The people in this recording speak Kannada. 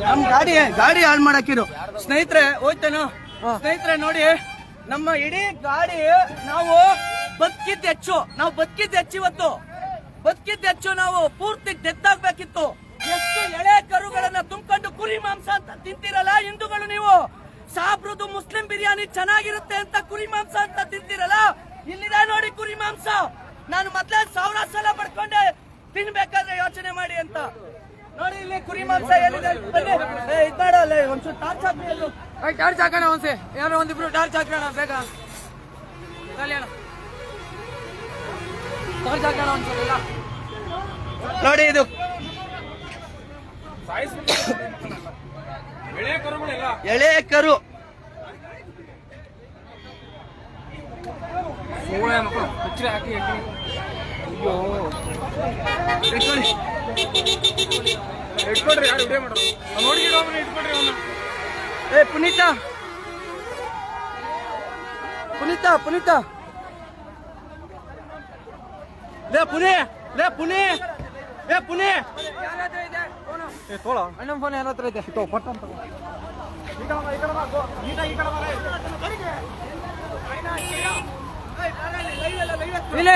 ನಮ್ ಗಾಡಿ ಹಾಳು ಮಾಡಾಕಿರು ಸ್ನೇಹಿತರೆ. ಹೋಯ್ತೇನೋ ಸ್ನೇಹಿತರೆ, ನೋಡಿ ನಮ್ಮ ಇಡೀ ಗಾಡಿ ನಾವು ಬದುಕಿದ್ದು ಹೆಚ್ಚು ಇವತ್ತು ಬದುಕಿದ್ದು ಹೆಚ್ಚು. ನಾವು ಪೂರ್ತಿ ಡೆತ್ ಆಗ್ಬೇಕಿತ್ತು. ಎಷ್ಟು ಎಳೆ ಕರುಗಳನ್ನ ತುಂಬಿಕೊಂಡು ಕುರಿ ಮಾಂಸ ಅಂತ ತಿಂತಿರಲ್ಲ ಹಿಂದೂಗಳು. ನೀವು ಸಾಬ್ರದು ಮುಸ್ಲಿಂ ಬಿರಿಯಾನಿ ಚೆನ್ನಾಗಿರುತ್ತೆ ಅಂತ ಕುರಿ ಮಾಂಸ ಅಂತ ತಿಂತಿರಲ್ಲ. ಇಲ್ಲಿದೆ ನೋಡಿ ಕುರಿ ಮಾಂಸ. ನಾನು ಮೊದ್ಲೇ 1000 ಸಲ ಪಡ್ಕೊಂಡೆ ತಿನ್ಬೇಕಾದ್ರೆ ಯೋಚನೆ ಮಾಡಿ ಅಂತ. ನೋಡಿ ಇಲ್ಲಿ ಕುರಿ ಮಾಂಸ ಎಲ್ಲಿದೆ. ಇದ್ ಮಾಡಲ್ಲ, ಒಂಚೂರು ಟಾರ್ಚ್ ಹಾಕಿ. ಟಾರ್ಚ್ ಹಾಕೋಣ ಒಂದ್ಸೆ, ಯಾರೋ ಒಂದಿಬ್ರು ಟಾರ್ಚ್ ಹಾಕೋಣ ಬೇಗ. ಟಾರ್ಚ್ ಹಾಕೋಣ ಒಂದ್ಸಲ. ನೋಡಿ ಇದು ಎಳೆ ಕರು. ಪುನೀತ ಪುಣೆ ಅಣ್ಣ ಫೋನ್ ಯಾರ ಹತ್ರ ಇದೆ? ಇಲ್ಲ